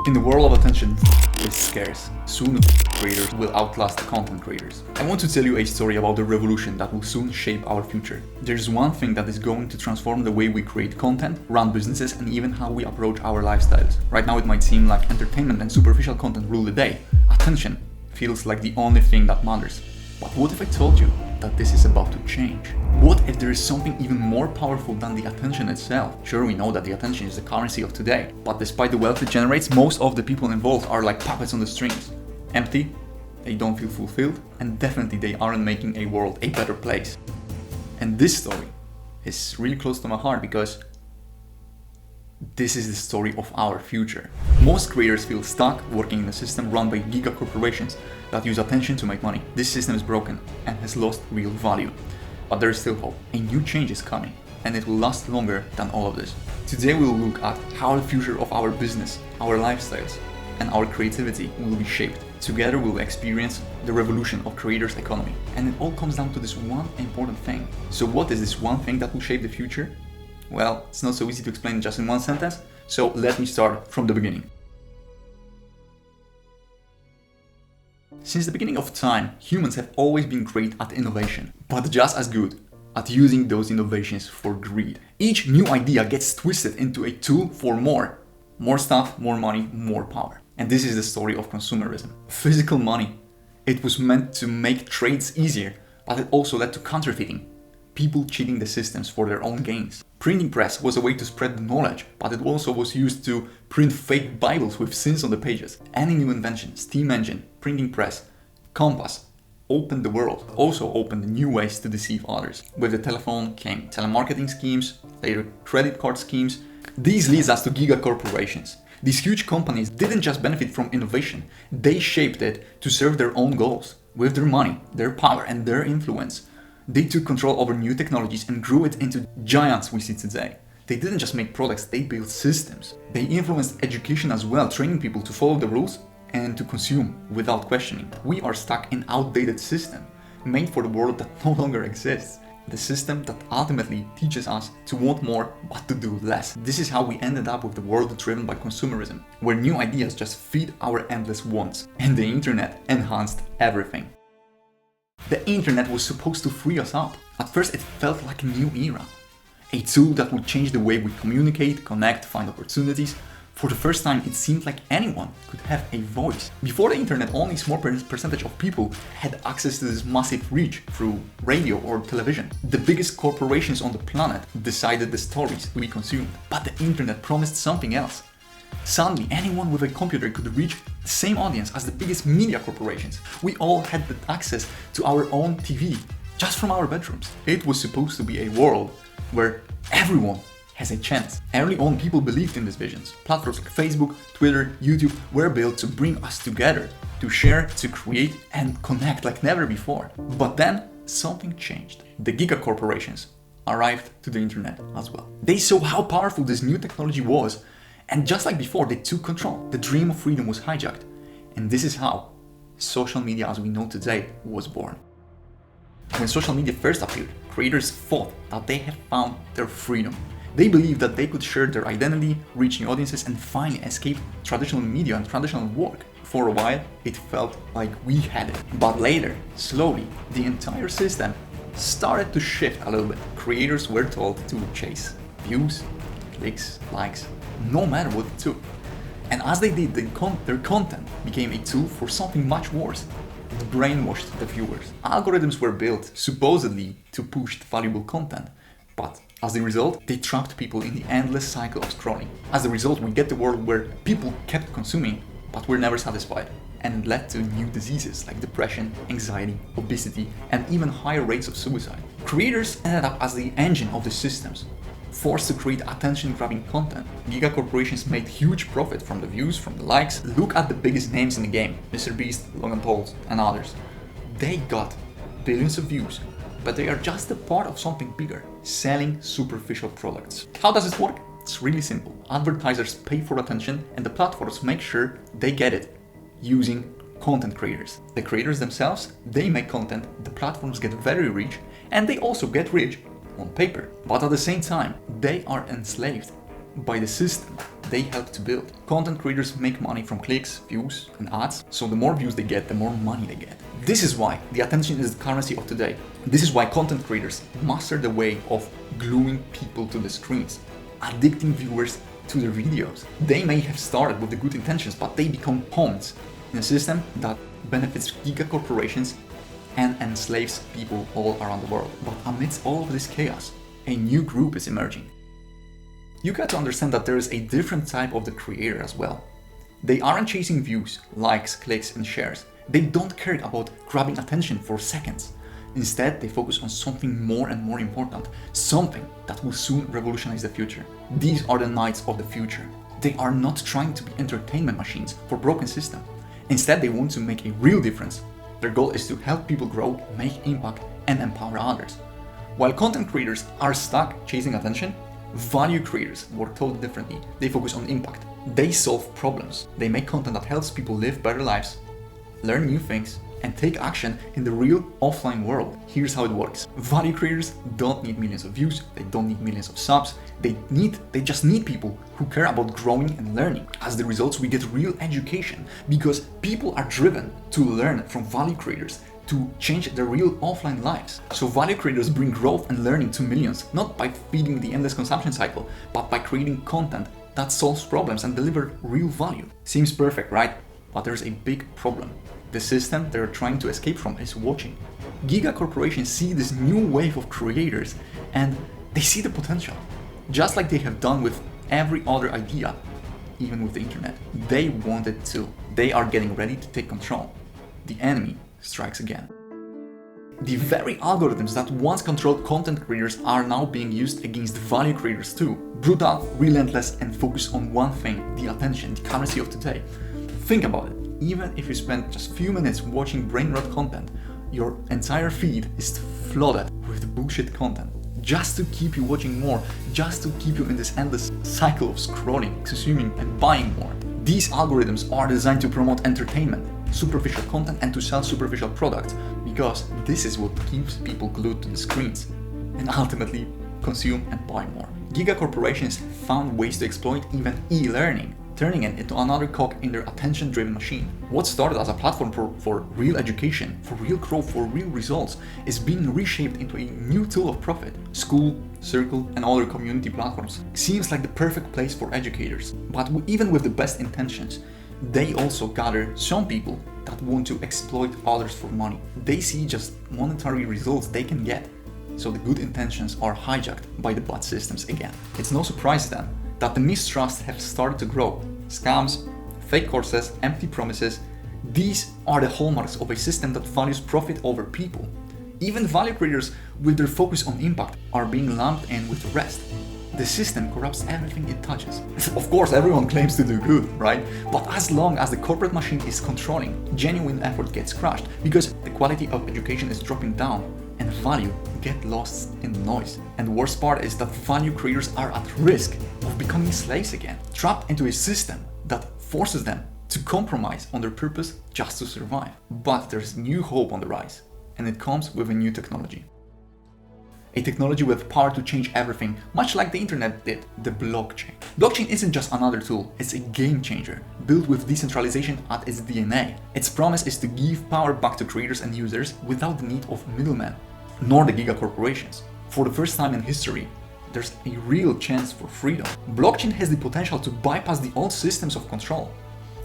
In the world of attention, is scarce. Soon, creators will outlast content creators. I want to tell you a story about the revolution that will soon shape our future. There's one thing that is going to transform the way we create content, run businesses, and even how we approach our lifestyles. Right now, it might seem like entertainment and superficial content rule the day. Attention feels like the only thing that matters. But what if I told you that this is about to change? What if there is something even more powerful than the attention itself? Sure, we know that the attention is the currency of today, but despite the wealth it generates, most of the people involved are like puppets on the strings. Empty, they don't feel fulfilled, and definitely they aren't making a world a better place. And this story is really close to my heart because this is the story of our future. Most creators feel stuck working in a system run by giga corporations that use attention to make money. This system is broken and has lost real value. But there is still hope. A new change is coming, and it will last longer than all of this. Today we will look at how the future of our business, our lifestyles, and our creativity will be shaped. Together we will experience the revolution of creators' economy. And it all comes down to this one important thing. So what is this one thing that will shape the future? Well, it's not so easy to explain just in one sentence, so let me start from the beginning. Since the beginning of time, humans have always been great at innovation, but just as good at using those innovations for greed. Each new idea gets twisted into a tool for more stuff, more money, more power. And this is the story of consumerism. Physical money. It was meant to make trades easier, but it also led to counterfeiting. People cheating the systems for their own gains. Printing press was a way to spread the knowledge, but it also was used to print fake Bibles with sins on the pages. Any new invention, steam engine, printing press, compass, opened the world, also opened new ways to deceive others. With the telephone came telemarketing schemes, later credit card schemes. These leads us to giga corporations. These huge companies didn't just benefit from innovation, they shaped it to serve their own goals. With their money, their power, and their influence, they took control over new technologies and grew it into giants we see today. They didn't just make products, they built systems. They influenced education as well, training people to follow the rules and to consume without questioning. We are stuck in an outdated system, made for the world that no longer exists. The system that ultimately teaches us to want more but to do less. This is how we ended up with the world driven by consumerism, where new ideas just feed our endless wants, and the internet enhanced everything. The internet was supposed to free us up. At first it felt like a new era. A tool that would change the way we communicate, connect, find opportunities. For the first time it seemed like anyone could have a voice. Before the internet, only a small percentage of people had access to this massive reach through radio or television. The biggest corporations on the planet decided the stories we consumed. But the internet promised something else. Suddenly, anyone with a computer could reach the same audience as the biggest media corporations. We all had the access to our own TV, just from our bedrooms. It was supposed to be a world where everyone has a chance. Early on, people believed in these visions. Platforms like Facebook, Twitter, YouTube were built to bring us together, to share, to create, and connect like never before. But then, something changed. The giga corporations arrived to the internet as well. They saw how powerful this new technology was, and just like before, they took control. The dream of freedom was hijacked. And this is how social media as we know today was born. When social media first appeared, creators thought that they had found their freedom. They believed that they could share their identity, reach new audiences, and finally escape traditional media and traditional work. For a while, it felt like we had it. But later, slowly, the entire system started to shift a little bit. Creators were told to chase views, clicks, likes, no matter what it took. And as they did, their content became a tool for something much worse. It brainwashed the viewers. Algorithms were built supposedly to push valuable content, but as a result, they trapped people in the endless cycle of scrolling. As a result, we get the world where people kept consuming, but were never satisfied, and it led to new diseases like depression, anxiety, obesity, and even higher rates of suicide. Creators ended up as the engine of the systems, forced to create attention-grabbing content. Giga corporations made huge profit from the views, from the likes. Look at the biggest names in the game, Mr. Beast, Logan Paul, and others. They got billions of views, but they are just a part of something bigger, selling superficial products. How does it work? It's really simple. Advertisers pay for attention and the platforms make sure they get it using content creators. The creators themselves, they make content, the platforms get very rich, and they also get rich on paper. But at the same time, they are enslaved by the system. they help to build. Content creators make money from clicks, views, and ads, so the more views they get, the more money they get. This is why the attention is the currency of today. This is why content creators master the way of gluing people to the screens, addicting viewers to their videos. They may have started with the good intentions, but they become pawns in a system that benefits giga corporations and enslaves people all around the world. But amidst all of this chaos, a new group is emerging. You got to understand that there is a different type of the creator as well. They aren't chasing views, likes, clicks, and shares. They don't care about grabbing attention for seconds. Instead, they focus on something more and more important, something that will soon revolutionize the future. These are the knights of the future. They are not trying to be entertainment machines for broken system. Instead, they want to make a real difference. Their goal is to help people grow, make impact, and empower others. While content creators are stuck chasing attention, value creators work totally differently. They focus on impact. They solve problems. They make content that helps people live better lives, learn new things, and take action in the real offline world. Here's how it works. Value creators don't need millions of views, they don't need millions of subs, they just need people who care about growing and learning. As the results, we get real education because people are driven to learn from value creators to change their real offline lives. So value creators bring growth and learning to millions, not by feeding the endless consumption cycle, but by creating content that solves problems and deliver real value. Seems perfect, right? But there's a big problem. The system they're trying to escape from is watching. Giga corporations see this new wave of creators and they see the potential. Just like they have done with every other idea, even with the internet. They want it too. They are getting ready to take control. The enemy strikes again. The very algorithms that once controlled content creators are now being used against value creators too. Brutal, relentless, and focused on one thing, the attention, the currency of today. Think about it. Even if you spend just a few minutes watching brain rot content, your entire feed is flooded with bullshit content. Just to keep you watching more, just to keep you in this endless cycle of scrolling, consuming, and buying more. These algorithms are designed to promote entertainment, superficial content, and to sell superficial products, because this is what keeps people glued to the screens and ultimately consume and buy more. Giga corporations found ways to exploit even e-learning, turning it into another cog in their attention-driven machine. What started as a platform for real education, for real growth, for real results, is being reshaped into a new tool of profit. School, Circle, and other community platforms seems like the perfect place for educators. But even with the best intentions, they also gather some people that want to exploit others for money. They see just monetary results they can get. So the good intentions are hijacked by the bad systems again. It's no surprise then that the mistrust have started to grow. Scams, fake courses, empty promises, these are the hallmarks of a system that values profit over people. Even value creators with their focus on impact are being lumped in with the rest. The system corrupts everything it touches. Of course, everyone claims to do good, right? But as long as the corporate machine is controlling, genuine effort gets crushed because the quality of education is dropping down and value get lost in the noise. And the worst part is that value creators are at risk of becoming slaves again, trapped into a system that forces them to compromise on their purpose just to survive. But there's new hope on the rise, and it comes with a new technology. A technology with power to change everything, much like the internet did, the blockchain. Blockchain isn't just another tool, it's a game changer, built with decentralization at its DNA. Its promise is to give power back to creators and users without the need of middlemen, nor the giga corporations. For the first time in history, there's a real chance for freedom. Blockchain has the potential to bypass the old systems of control.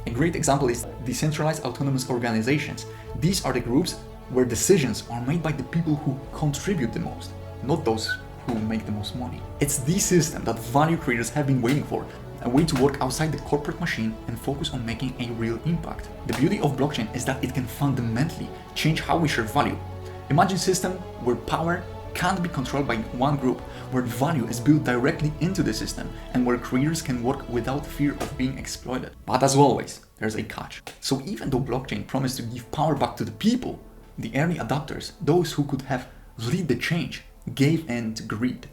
A great example is decentralized autonomous organizations. These are the groups where decisions are made by the people who contribute the most, not those who make the most money. It's the system that value creators have been waiting for, a way to work outside the corporate machine and focus on making a real impact. The beauty of blockchain is that it can fundamentally change how we share value. Imagine a system where power can't be controlled by one group, where value is built directly into the system, and where creators can work without fear of being exploited. But as always, there's a catch. So even though blockchain promised to give power back to the people, the early adopters, those who could have led the change, gave in to greed.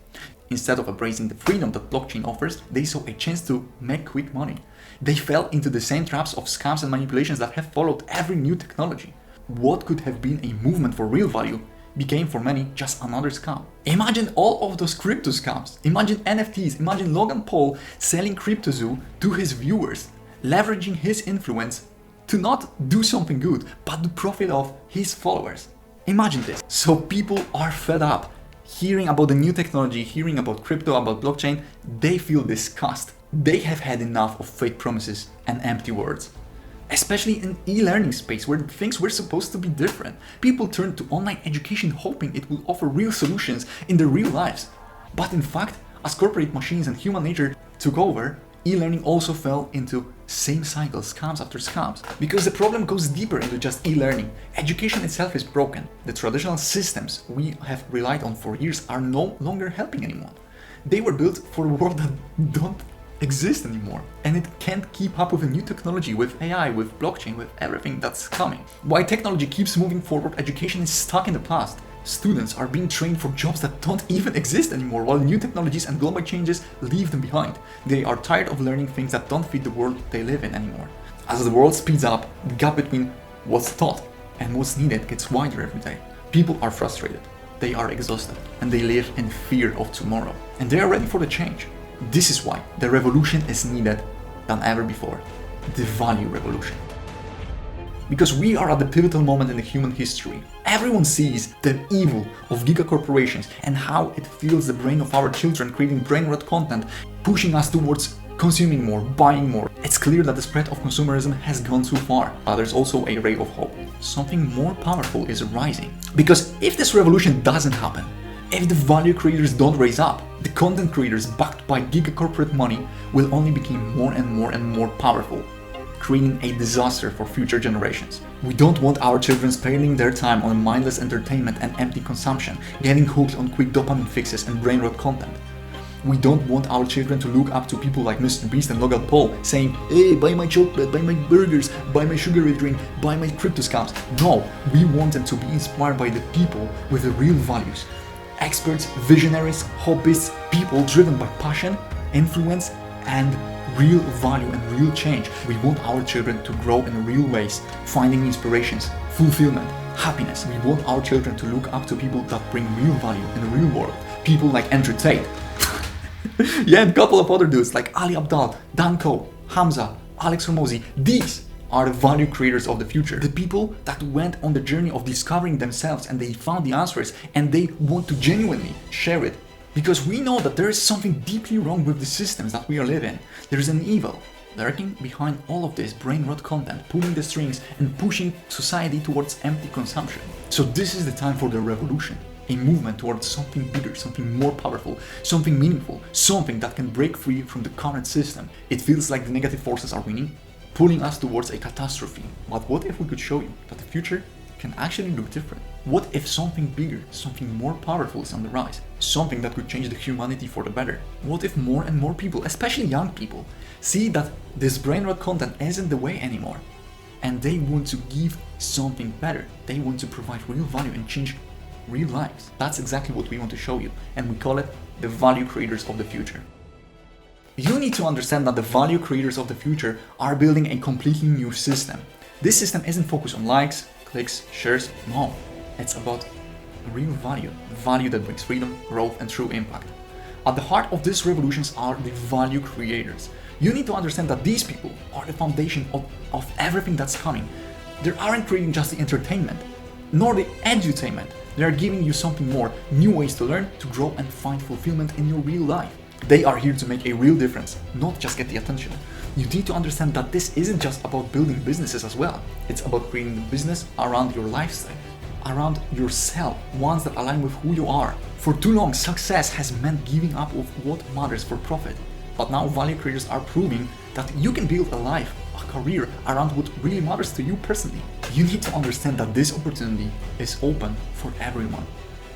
Instead of embracing the freedom that blockchain offers, they saw a chance to make quick money. They fell into the same traps of scams and manipulations that have followed every new technology. What could have been a movement for real value became for many just another scam. Imagine all of those crypto scams. Imagine NFTs. Imagine Logan Paul selling CryptoZoo to his viewers, leveraging his influence to not do something good, but to profit off his followers. Imagine this. So people are fed up hearing about the new technology, hearing about crypto, about blockchain. They feel disgust. They have had enough of fake promises and empty words. Especially in e-learning space where things were supposed to be different. People turned to online education hoping it will offer real solutions in their real lives. But in fact, as corporate machines and human nature took over, e-learning also fell into same cycle, scams after scams. Because the problem goes deeper into just e-learning. Education itself is broken. The traditional systems we have relied on for years are no longer helping anyone. They were built for a world that don't exist anymore, and it can't keep up with a new technology, with AI, with blockchain, with everything that's coming. While technology keeps moving forward, education is stuck in the past. Students are being trained for jobs that don't even exist anymore, while new technologies and global changes leave them behind. They are tired of learning things that don't fit the world they live in anymore. As the world speeds up, the gap between what's taught and what's needed gets wider every day. People are frustrated, they are exhausted, and they live in fear of tomorrow. And they are ready for the change. This is why the revolution is needed than ever before. The value revolution. Because we are at the pivotal moment in the human history. Everyone sees the evil of giga-corporations and how it fills the brain of our children, creating brain-rot content, pushing us towards consuming more, buying more. It's clear that the spread of consumerism has gone too far, but there's also a ray of hope. Something more powerful is rising. Because if this revolution doesn't happen, if the value creators don't raise up, the content creators backed by giga-corporate money will only become more and more and more powerful, creating a disaster for future generations. We don't want our children spending their time on mindless entertainment and empty consumption, getting hooked on quick dopamine fixes and brain-rot content. We don't want our children to look up to people like Mr. Beast and Logan Paul saying, hey, buy my chocolate, buy my burgers, buy my sugary drink, buy my crypto scams. No, we want them to be inspired by the people with the real values. Experts, visionaries, hobbyists, people driven by passion, influence, and real value and real change. We want our children to grow in real ways, finding inspirations, fulfillment, happiness. We want our children to look up to people that bring real value in the real world. People like Andrew Tate. Yeah, and a couple of other dudes like Ali Abdal, Dan Koh, Hamza, Alex Hormozi. These are the value creators of the future. The people that went on the journey of discovering themselves and they found the answers and they want to genuinely share it. Because we know that there is something deeply wrong with the systems that we are living in. There is an evil lurking behind all of this brain-rot content, pulling the strings and pushing society towards empty consumption. So this is the time for the revolution. A movement towards something bigger, something more powerful, something meaningful, something that can break free from the current system. It feels like the negative forces are winning, pulling us towards a catastrophe. But what if we could show you that the future can actually look different? What if something bigger, something more powerful is on the rise? Something that could change the humanity for the better? What if more and more people, especially young people, see that this brain-rot content isn't the way anymore? And they want to give something better. They want to provide real value and change real lives. That's exactly what we want to show you. And we call it the value creators of the future. You need to understand that the value creators of the future are building a completely new system. This system isn't focused on likes, clicks, shares. No, it's about real value. Value that brings freedom, growth, and true impact. At the heart of these revolutions are the value creators. You need to understand that these people are the foundation of everything that's coming. They aren't creating just the entertainment, nor the edutainment. They are giving you something more, new ways to learn, to grow, and find fulfillment in your real life. They are here to make a real difference, not just get the attention. You need to understand that this isn't just about building businesses as well. It's about creating a business around your lifestyle, around yourself, ones that align with who you are. For too long, success has meant giving up of what matters for profit. But now value creators are proving that you can build a life, a career around what really matters to you personally. You need to understand that this opportunity is open for everyone.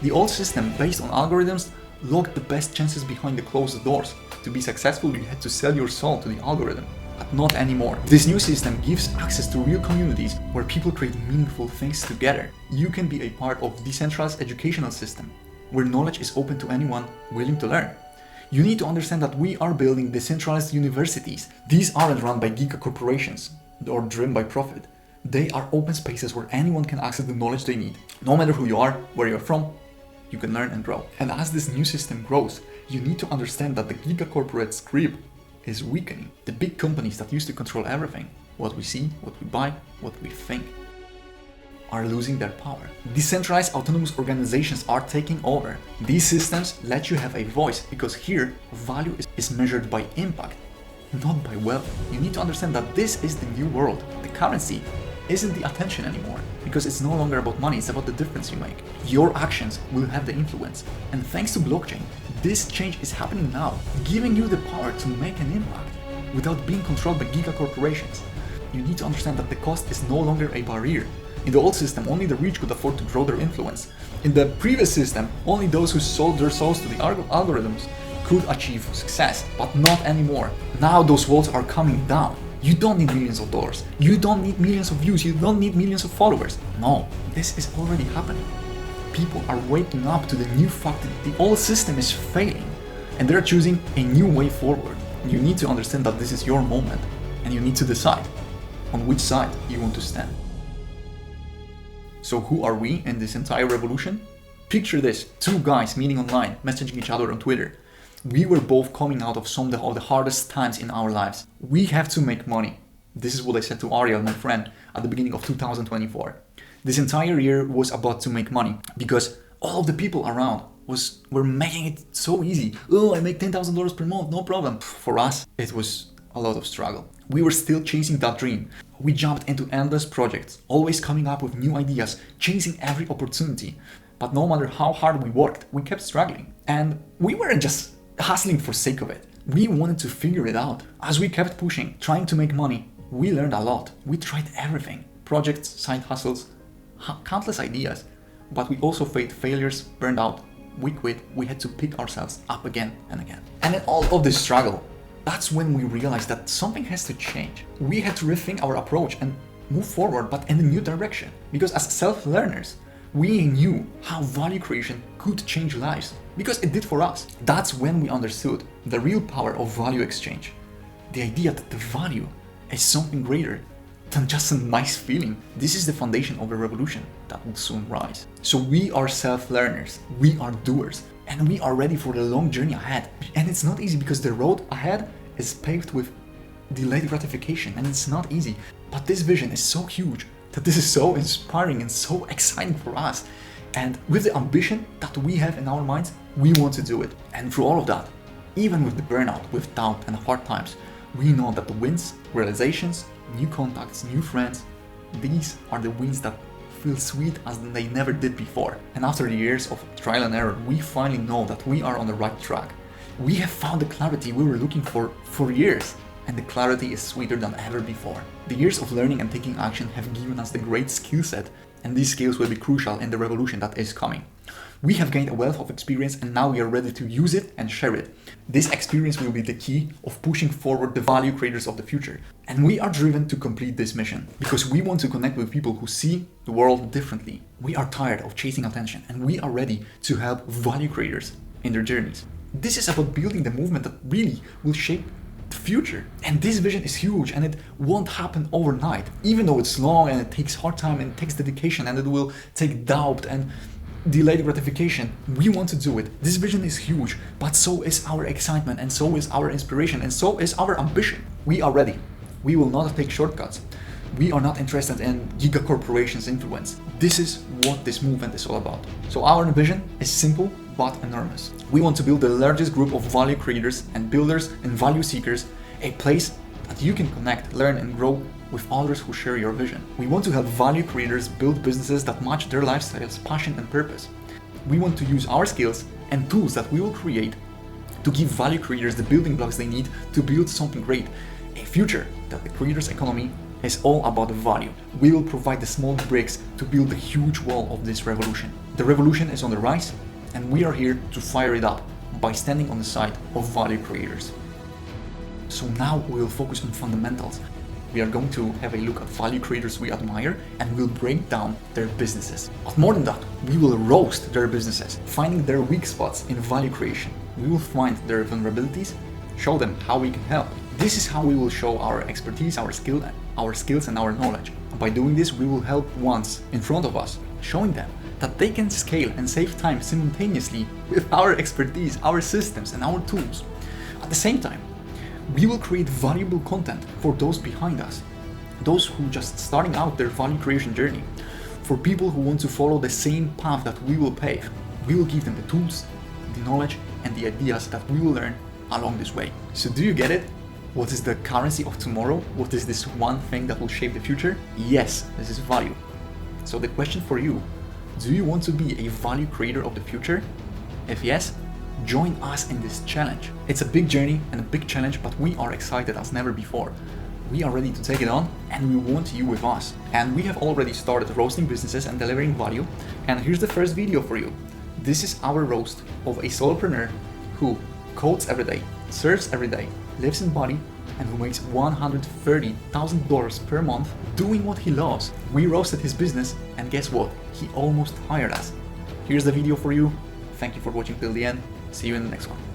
The old system based on algorithms locked the best chances behind the closed doors. To be successful, you had to sell your soul to the algorithm, but not anymore. This new system gives access to real communities where people create meaningful things together. You can be a part of decentralized educational system where knowledge is open to anyone willing to learn. You need to understand that we are building decentralized universities. These aren't run by giga corporations or driven by profit. They are open spaces where anyone can access the knowledge they need. No matter who you are, where you're from, you can learn and grow. And as this new system grows, you need to understand that the giga-corporate's grip is weakening. The big companies that used to control everything, what we see, what we buy, what we think, are losing their power. Decentralized autonomous organizations are taking over. These systems let you have a voice because here, value is measured by impact, not by wealth. You need to understand that this is the new world. The currency isn't the attention anymore because it's no longer about money, it's about the difference you make. Your actions will have the influence. And thanks to blockchain, this change is happening now, giving you the power to make an impact without being controlled by giga corporations. You need to understand that the cost is no longer a barrier. In the old system, only the rich could afford to grow their influence. In the previous system, only those who sold their souls to the algorithms could achieve success, but not anymore. Now those walls are coming down. You don't need millions of dollars. You don't need millions of views. You don't need millions of followers. No, this is already happening. People are waking up to the new fact that the old system is failing and they're choosing a new way forward. You need to understand that this is your moment and you need to decide on which side you want to stand. So who are we in this entire revolution? Picture this, two guys meeting online, messaging each other on Twitter. We were both coming out of some of the hardest times in our lives. We have to make money. This is what I said to Ariel, my friend, at the beginning of 2024. This entire year was about to make money because all of the people around were making it so easy. Oh, I make $10,000 per month, no problem. For us, it was a lot of struggle. We were still chasing that dream. We jumped into endless projects, always coming up with new ideas, chasing every opportunity. But no matter how hard we worked, we kept struggling. And we weren't just hustling for sake of it. We wanted to figure it out. As we kept pushing, trying to make money, we learned a lot. We tried everything. Projects, side hustles, countless ideas. But we also faced failures, burned out. We quit. We had to pick ourselves up again and again. And in all of this struggle, that's when we realized that something has to change. We had to rethink our approach and move forward, but in a new direction. Because as self-learners, we knew how value creation could change lives, because it did for us. That's when we understood the real power of value exchange. The idea that the value is something greater than just a nice feeling. This is the foundation of a revolution that will soon rise. So we are self-learners, we are doers, and we are ready for the long journey ahead. And it's not easy because the road ahead is paved with delayed gratification, and it's not easy. But this vision is so huge that this is so inspiring and so exciting for us. And with the ambition that we have in our minds, we want to do it. And through all of that, even with the burnout, with doubt and hard times, we know that the wins, realizations, new contacts, new friends, these are the wins that feel sweet as they never did before. And after the years of trial and error, we finally know that we are on the right track. We have found the clarity we were looking for years. And the clarity is sweeter than ever before. The years of learning and taking action have given us the great skill set, and these skills will be crucial in the revolution that is coming. We have gained a wealth of experience and now we are ready to use it and share it. This experience will be the key of pushing forward the value creators of the future. And we are driven to complete this mission because we want to connect with people who see the world differently. We are tired of chasing attention and we are ready to help value creators in their journeys. This is about building the movement that really will shape the future. And this vision is huge and it won't happen overnight. Even though it's long and it takes hard time and it takes dedication and it will take doubt and delayed gratification, we want to do it. This vision is huge, but so is our excitement and so is our inspiration and so is our ambition. We are ready. We will not take shortcuts. We are not interested in giga corporations' influence. This is what this movement is all about. So our vision is simple but enormous. We want to build the largest group of value creators and builders and value seekers, a place that you can connect, learn and grow with others who share your vision. We want to help value creators build businesses that match their lifestyles, passion and purpose. We want to use our skills and tools that we will create to give value creators the building blocks they need to build something great, a future that the creators economy is all about the value. We will provide the small bricks to build the huge wall of this revolution. The revolution is on the rise and we are here to fire it up by standing on the side of value creators. So now we will focus on fundamentals. We are going to have a look at value creators we admire and we'll break down their businesses. But more than that, we will roast their businesses, finding their weak spots in value creation. We will find their vulnerabilities, show them how we can help. This is how we will show our expertise, our skills and our knowledge By doing this, we will help ones in front of us, showing them that they can scale and save time simultaneously with our expertise, our systems, and our tools. At the same time, we will create valuable content for those behind us, those who just starting out their value creation journey. For people who want to follow the same path that we will pave, we will give them the tools, the knowledge, and the ideas that we will learn along this way. So do you get it? What is the currency of tomorrow? What is this one thing that will shape the future? Yes, this is value. So the question for you, do you want to be a value creator of the future? If yes, join us in this challenge. It's a big journey and a big challenge, but we are excited as never before. We are ready to take it on, and we want you with us. And we have already started roasting businesses and delivering value. And here's the first video for you. This is our roast of a solopreneur who codes every day, serves every day, lives in Bali, and who makes $130,000 per month doing what he loves. We roasted his business, and guess what? He almost hired us. Here's the video for you. Thank you for watching till the end. See you in the next one.